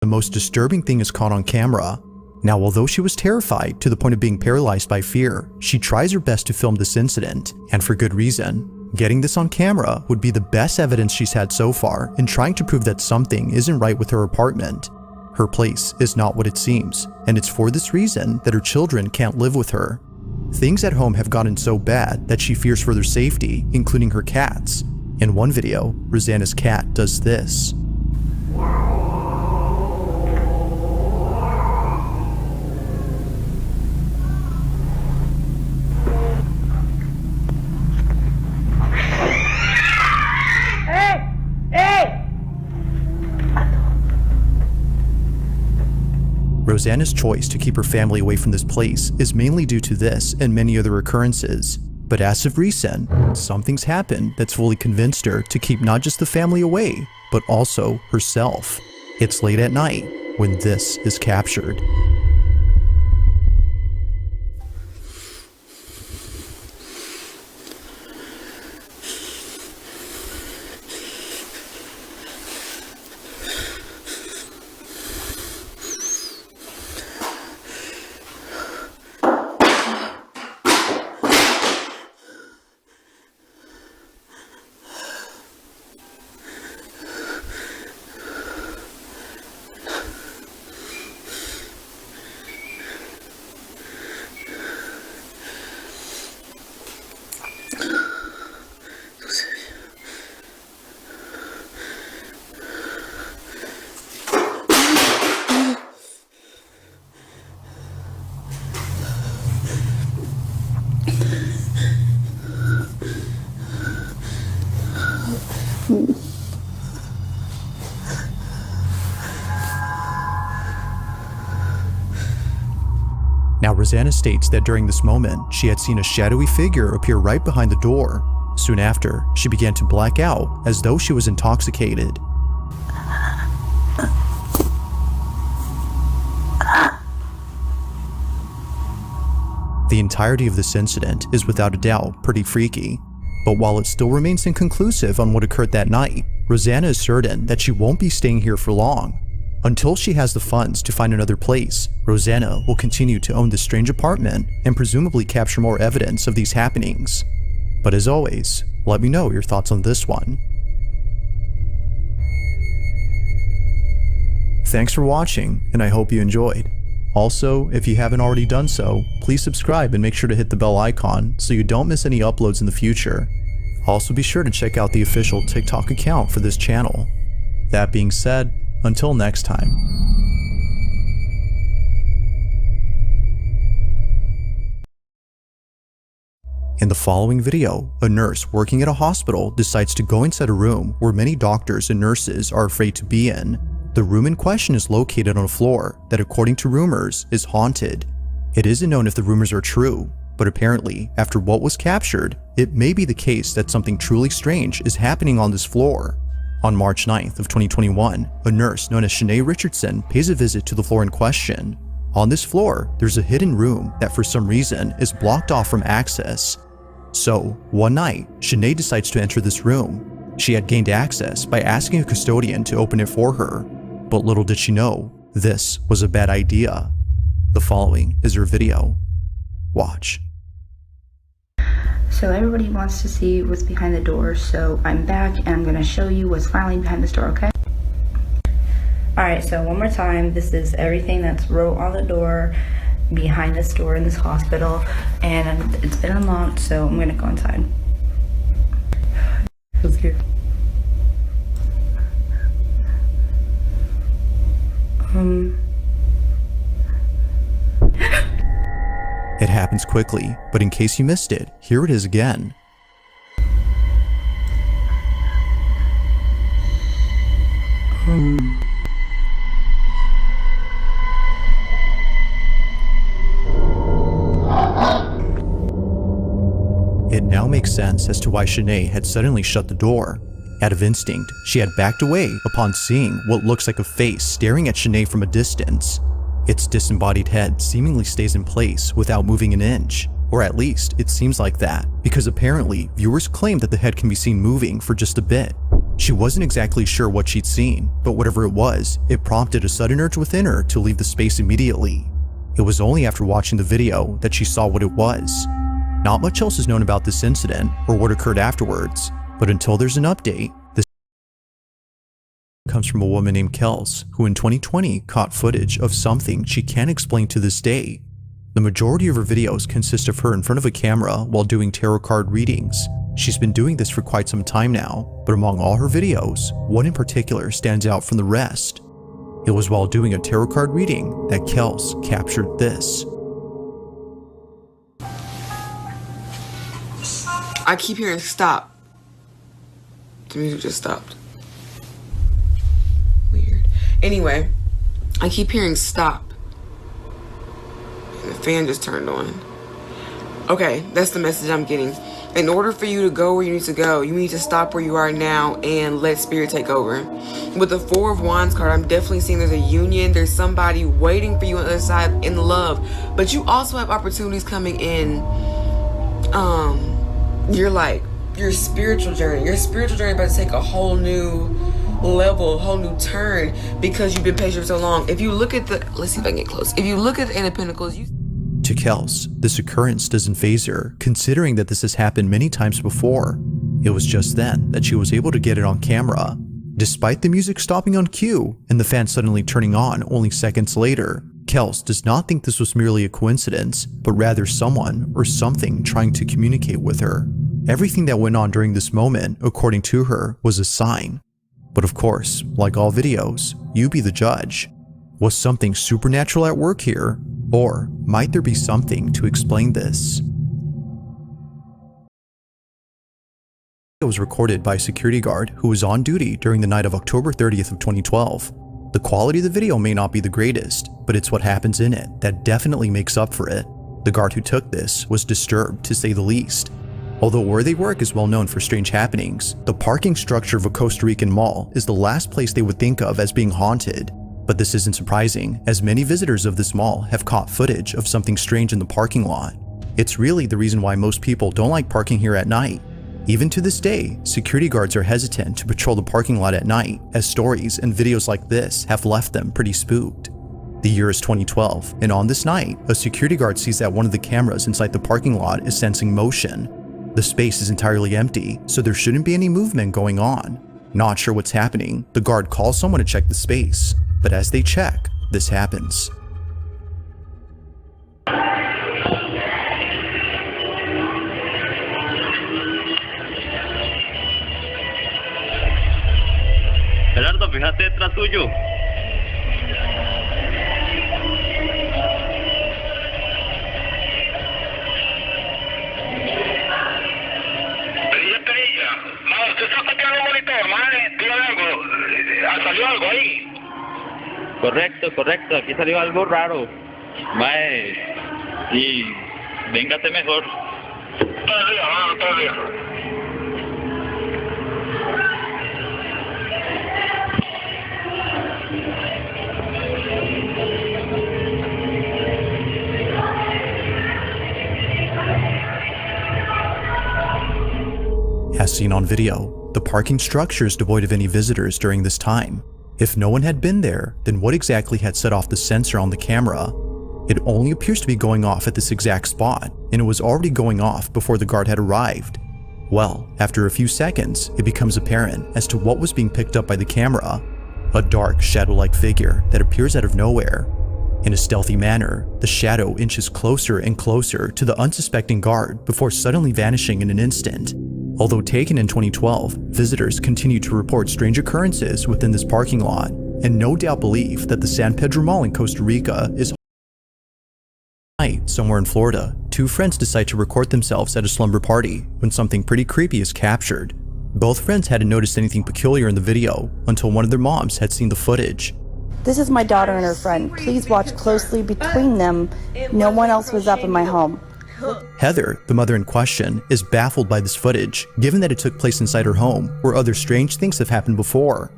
The most disturbing thing is caught on camera. Now, although she was terrified to the point of being paralyzed by fear, she tries her best to film this incident, and for good reason. Getting this on camera would be the best evidence she's had so far in trying to prove that something isn't right with her apartment. Her place is not what it seems, and it's for this reason that her children can't live with her. Things at home have gotten so bad that she fears for their safety, including her cats. In one video, Rosanna's cat does this. Rosanna's choice to keep her family away from this place is mainly due to this and many other occurrences. But as of recent, something's happened that's fully convinced her to keep not just the family away, but also herself. It's late at night when this is captured. Now, Rosanna states that during this moment, she had seen a shadowy figure appear right behind the door. Soon after, she began to black out as though she was intoxicated. The entirety of this incident is without a doubt pretty freaky. But while it still remains inconclusive on what occurred that night, Rosanna is certain that she won't be staying here for long. Until she has the funds to find another place, Rosanna will continue to own this strange apartment and presumably capture more evidence of these happenings. But as always, let me know your thoughts on this one. Thanks for watching, and I hope you enjoyed. Also, if you haven't already done so, please subscribe and make sure to hit the bell icon so you don't miss any uploads in the future. Also, be sure to check out the official TikTok account for this channel. That being said, until next time. In the following video, a nurse working at a hospital decides to go inside a room where many doctors and nurses are afraid to be in. The room in question is located on a floor that, according to rumors, is haunted. It isn't known if the rumors are true, but apparently, after what was captured, it may be the case that something truly strange is happening on this floor. On March 9th of 2021, a nurse known as Shanae Richardson pays a visit to the floor in question. On this floor, there's a hidden room that for some reason is blocked off from access. So, one night, Shanae decides to enter this room. She had gained access by asking a custodian to open it for her. But little did she know, this was a bad idea. The following is her video. Watch. So everybody wants to see what's behind the door, so I'm back and I'm going to show you what's finally behind this door, okay? Alright, so one more time, this is everything that's wrote on the door behind this door in this hospital, and it's been unlocked, so I'm going to go inside. Let's go. It happens quickly, but in case you missed it, here it is again. It now makes sense as to why Shanae had suddenly shut the door. Out of instinct, she had backed away upon seeing what looks like a face staring at Shanae from a distance. Its disembodied head seemingly stays in place without moving an inch, or at least it seems like that, because apparently viewers claim that the head can be seen moving for just a bit. She wasn't exactly sure what she'd seen, but whatever it was, it prompted a sudden urge within her to leave the space immediately. It was only after watching the video that she saw what it was. Not much else is known about this incident or what occurred afterwards, but until there's an update, this comes from a woman named Kels, who in 2020 caught footage of something she can't explain to this day. The majority of her videos consist of her in front of a camera while doing tarot card readings. She's been doing this for quite some time now, but among all her videos, one in particular stands out from the rest. It was while doing a tarot card reading that Kels captured this. I keep hearing stop. The music just stopped. Weird. Anyway, I keep hearing stop. And the fan just turned on. Okay, that's the message I'm getting. In order for you to go where you need to go, you need to stop where you are now and let spirit take over. With the Four of Wands card, I'm definitely seeing there's a union. There's somebody waiting for you on the other side in love. But you also have opportunities coming in. Your spiritual journey. Your spiritual journey about to take a whole new level, a whole new turn because you've been patient for so long. If you look at the, let's see if I can get close. If you look at the Eight of Pentacles, To Kels, this occurrence doesn't faze her, considering that this has happened many times before. It was just then that she was able to get it on camera. Despite the music stopping on cue and the fan suddenly turning on only seconds later, Kels does not think this was merely a coincidence, but rather someone or something trying to communicate with her. Everything that went on during this moment, according to her, was a sign. But of course, like all videos, you be the judge. Was something supernatural at work here? Or might there be something to explain this? It was recorded by a security guard who was on duty during the night of October 30th of 2012. The quality of the video may not be the greatest, but it's what happens in it that definitely makes up for it. The guard who took this was disturbed, to say the least. Although where they work is well known for strange happenings, the parking structure of a Costa Rican mall is the last place they would think of as being haunted. But this isn't surprising, as many visitors of this mall have caught footage of something strange in the parking lot. It's really the reason why most people don't like parking here at night. Even to this day, security guards are hesitant to patrol the parking lot at night, as stories and videos like this have left them pretty spooked. The year is 2012, and on this night, a security guard sees that one of the cameras inside the parking lot is sensing motion. The space is entirely empty, so there shouldn't be any movement going on. Not sure what's happening, the guard calls someone to check the space, but as they check, this happens. Gerardo, fíjate detrás tuyo. ¿Usted está copiando un monitor, mae? Dígame algo. ¿Salió algo ahí? Correcto, aquí salió algo raro. Mae, y véngate mejor. Todo el día, todo el día. As seen on video, the parking structure is devoid of any visitors during this time. If no one had been there, then what exactly had set off the sensor on the camera? It only appears to be going off at this exact spot, and it was already going off before the guard had arrived. Well, after a few seconds, it becomes apparent as to what was being picked up by the camera. A dark, shadow-like figure that appears out of nowhere. In a stealthy manner, the shadow inches closer and closer to the unsuspecting guard before suddenly vanishing in an instant. Although taken in 2012, visitors continue to report strange occurrences within this parking lot, and no doubt believe that the San Pedro Mall in Costa Rica is night. Somewhere in Florida, two friends decide to record themselves at a slumber party when something pretty creepy is captured. Both friends hadn't noticed anything peculiar in the video until one of their moms had seen the footage. This is my daughter and her friend. Please watch closely between them. No one else was up in my home. Heather, the mother in question, is baffled by this footage, given that it took place inside her home, where other strange things have happened before.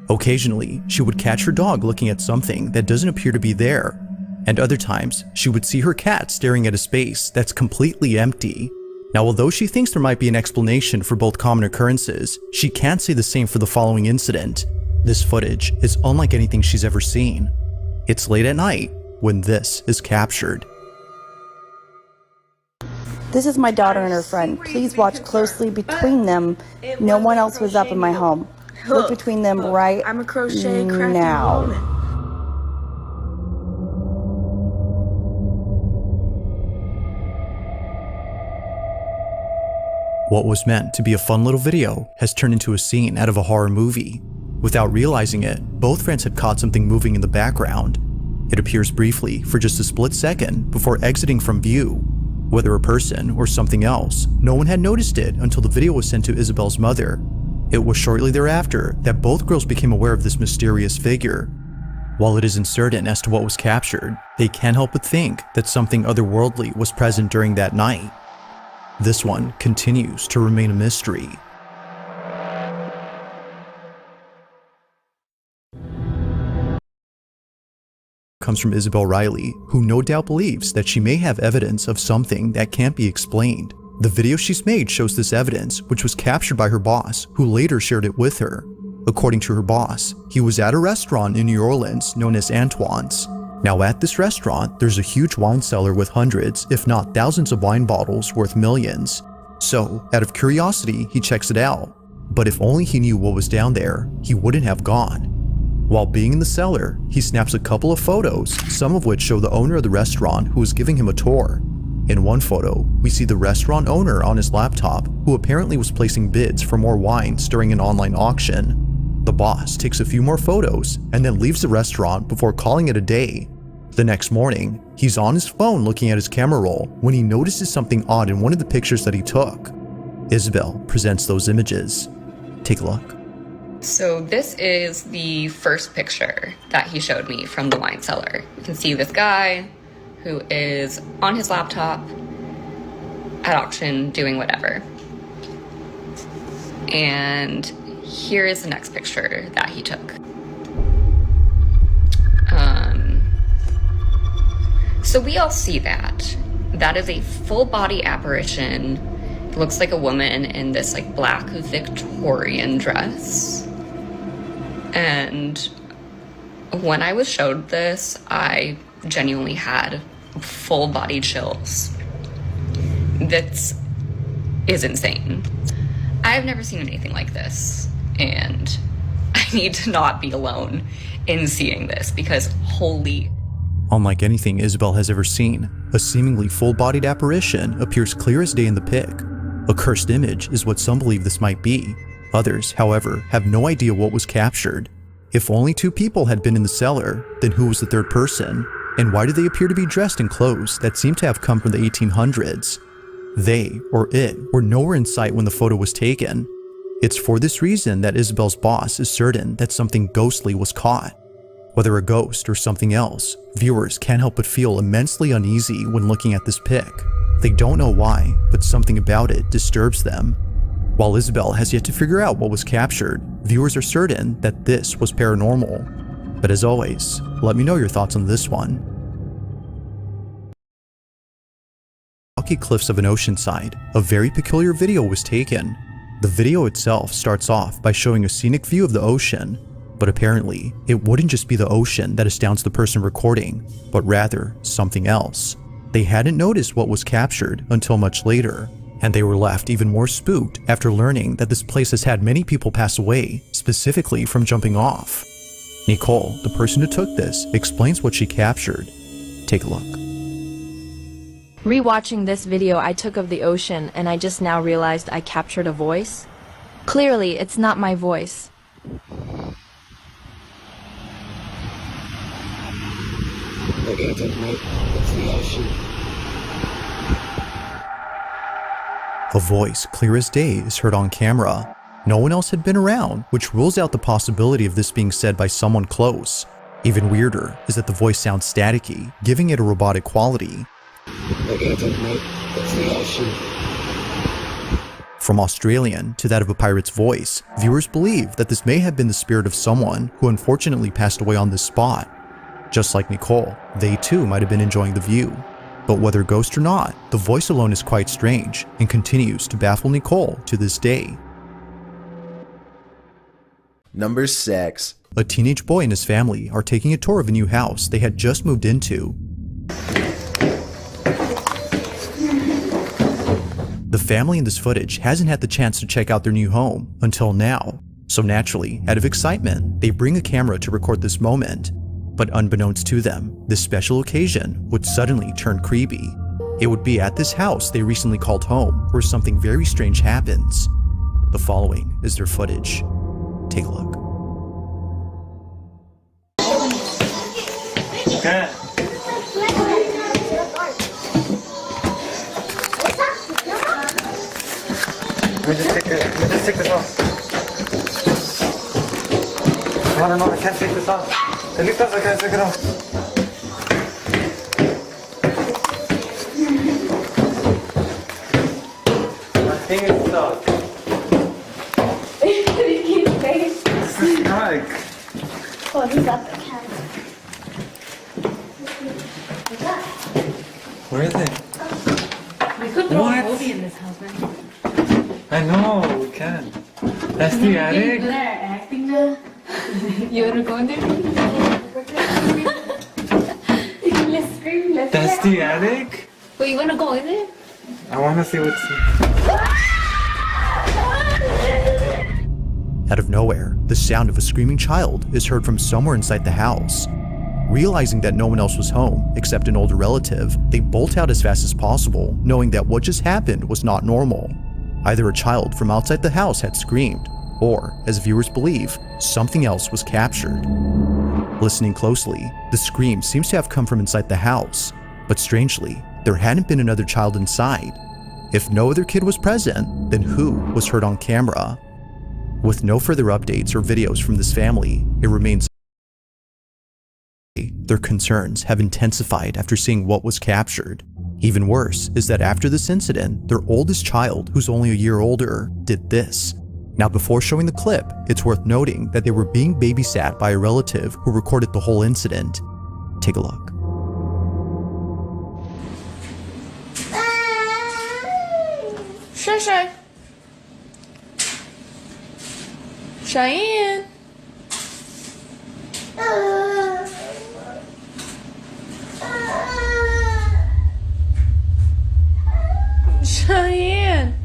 Occasionally, she would catch her dog looking at something that doesn't appear to be there, and other times, she would see her cat staring at a space that's completely empty. Now, although she thinks there might be an explanation for both common occurrences, she can't say the same for the following incident. This footage is unlike anything she's ever seen. It's late at night when this is captured. This is my daughter and her friend. Please watch closely between them. No one else was up in my home. Look between them right I'm a crochet crafty now. woman. What was meant to be a fun little video has turned into a scene out of a horror movie. Without realizing it, both friends had caught something moving in the background. It appears briefly for just a split second before exiting from view. Whether a person or something else, no one had noticed it until the video was sent to Isabel's mother. It was shortly thereafter that both girls became aware of this mysterious figure. While it isn't certain as to what was captured, they can't help but think that something otherworldly was present during that night. This one continues to remain a mystery. Comes from Isabel Riley, who no doubt believes that she may have evidence of something that can't be explained. The video she's made shows this evidence, which was captured by her boss, who later shared it with her. According to her boss, he was at a restaurant in New Orleans known as Antoine's. Now at this restaurant, there's a huge wine cellar with hundreds, if not thousands of wine bottles worth millions. So, out of curiosity, he checks it out. But if only he knew what was down there, he wouldn't have gone. While being in the cellar, he snaps a couple of photos, some of which show the owner of the restaurant who is giving him a tour. In one photo, we see the restaurant owner on his laptop, who apparently was placing bids for more wines during an online auction. The boss takes a few more photos and then leaves the restaurant before calling it a day. The next morning, he's on his phone looking at his camera roll when he notices something odd in one of the pictures that he took. Isabel presents those images. Take a look. So this is the first picture that he showed me from the wine cellar. You can see this guy who is on his laptop at auction doing whatever. And here is the next picture that he took. So we all see that. That is a full body apparition. It looks like a woman in this like black Victorian dress. And when I was showed this, I genuinely had full body chills. This is insane. I've never seen anything like this, and I need to not be alone in seeing this because holy. Unlike anything Isabel has ever seen, a seemingly full-bodied apparition appears clear as day in the pic. A cursed image is what some believe this might be. Others, however, have no idea what was captured. If only two people had been in the cellar, then who was the third person? And why do they appear to be dressed in clothes that seem to have come from the 1800s? They, or it, were nowhere in sight when the photo was taken. It's for this reason that Isabel's boss is certain that something ghostly was caught. Whether a ghost or something else, viewers can't help but feel immensely uneasy when looking at this pic. They don't know why, but something about it disturbs them. While Isabel has yet to figure out what was captured, viewers are certain that this was paranormal. But as always, let me know your thoughts on this one. Rocky cliffs of an oceanside, a very peculiar video was taken. The video itself starts off by showing a scenic view of the ocean, but apparently, it wouldn't just be the ocean that astounds the person recording, but rather something else. They hadn't noticed what was captured until much later, and they were left even more spooked after learning that this place has had many people pass away, specifically from jumping off. Nicole, the person who took this, explains what she captured. Take a look. Rewatching this video I took of the ocean, and I just now realized I captured a voice. Clearly, it's not my voice. A voice clear as day is heard on camera. No one else had been around, which rules out the possibility of this being said by someone close. Even weirder is that the voice sounds staticky, giving it a robotic quality. From Australian to that of a pirate's voice, viewers believe that this may have been the spirit of someone who unfortunately passed away on this spot. Just like Nicole, they too might have been enjoying the view. But whether a ghost or not, the voice alone is quite strange and continues to baffle Nicole to this day. Number 6. A teenage boy and his family are taking a tour of a new house they had just moved into. The family in this footage hasn't had the chance to check out their new home until now. So naturally, out of excitement, they bring a camera to record this moment. But unbeknownst to them, this special occasion would suddenly turn creepy. It would be at this house they recently called home where something very strange happens. The following is their footage. Take a look. Okay. Let me just take this off. No, I can't take this off. At least I can't take it off. My thing is stuck. This is stuck. Oh, he's up the cat. Where is it? We could throw What? a movie in this house, man. I know, we can. That's the attic? Good at acting now. You wanna go in there? Let's scream. That's the attic? Wait, you wanna go in there? I want to see what's... Out of nowhere, the sound of a screaming child is heard from somewhere inside the house. Realizing that no one else was home except an older relative, they bolt out as fast as possible, knowing that what just happened was not normal. Either a child from outside the house had screamed, or, as viewers believe, something else was captured. Listening closely, the scream seems to have come from inside the house, but strangely, there hadn't been another child inside. If no other kid was present, then who was heard on camera? With no further updates or videos from this family, it remains their concerns have intensified after seeing what was captured. Even worse is that after this incident, their oldest child, who's only a year older, did this. Now, before showing the clip, it's worth noting that they were being babysat by a relative who recorded the whole incident. Take a look. Shy. Cheyenne. Cheyenne.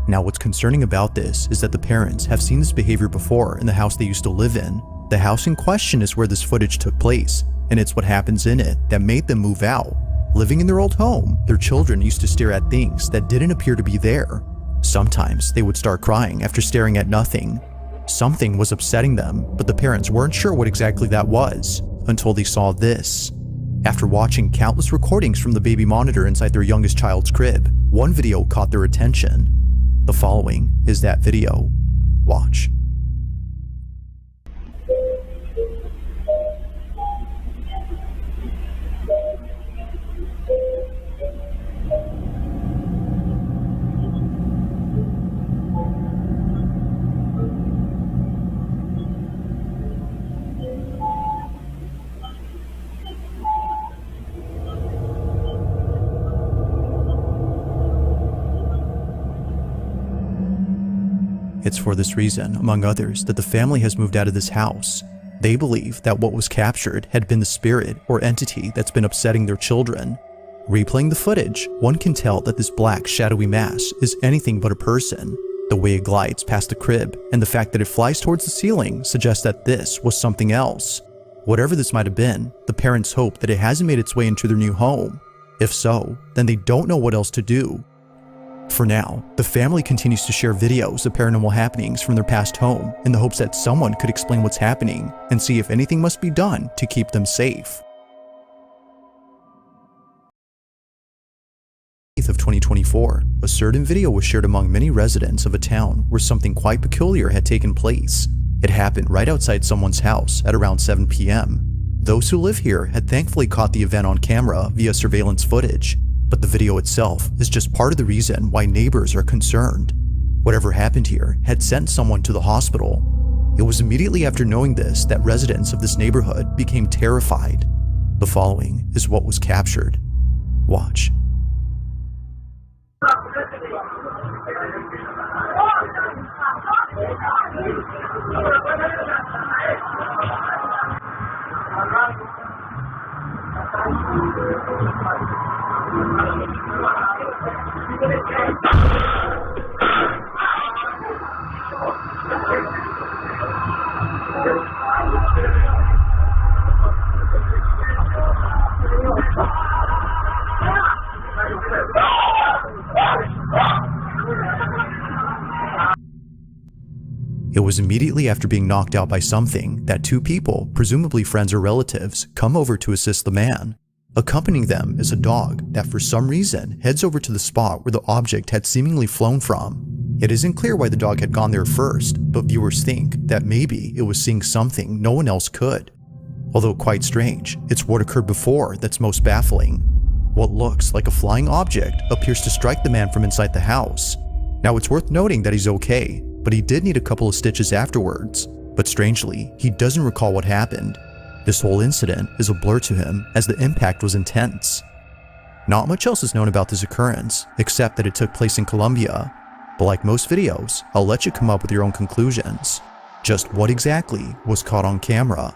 Now, what's concerning about this is that the parents have seen this behavior before in the house they used to live in. The house in question is where this footage took place, and it's what happens in it that made them move out. Living in their old home, their children used to stare at things that didn't appear to be there. Sometimes they would start crying after staring at nothing. Something was upsetting them, but the parents weren't sure what exactly that was until they saw this. After watching countless recordings from the baby monitor inside their youngest child's crib, one video caught their attention. The following is that video. Watch. It's for this reason, among others, that the family has moved out of this house. They believe that what was captured had been the spirit or entity that's been upsetting their children. Replaying the footage, one can tell that this black, shadowy mass is anything but a person. The way it glides past the crib and the fact that it flies towards the ceiling suggests that this was something else. Whatever this might have been, the parents hope that it hasn't made its way into their new home. If so, then they don't know what else to do. For now, the family continues to share videos of paranormal happenings from their past home in the hopes that someone could explain what's happening and see if anything must be done to keep them safe. Of 2024, a certain video was shared among many residents of a town where something quite peculiar had taken place. It happened right outside someone's house at around 7 p.m. Those who live here had thankfully caught the event on camera via surveillance footage. But the video itself is just part of the reason why neighbors are concerned. Whatever happened here had sent someone to the hospital. It was immediately after knowing this that residents of this neighborhood became terrified. The following is what was captured. Watch. It was immediately after being knocked out by something that two people, presumably friends or relatives, come over to assist the man. Accompanying them is a dog that for some reason heads over to the spot where the object had seemingly flown from. It isn't clear why the dog had gone there first, but viewers think that maybe it was seeing something no one else could. Although quite strange, it's what occurred before that's most baffling. What looks like a flying object appears to strike the man from inside the house. Now it's worth noting that he's okay, but he did need a couple of stitches afterwards. But strangely, he doesn't recall what happened. This whole incident is a blur to him as the impact was intense. Not much else is known about this occurrence, except that it took place in Colombia. But like most videos, I'll let you come up with your own conclusions. Just what exactly was caught on camera?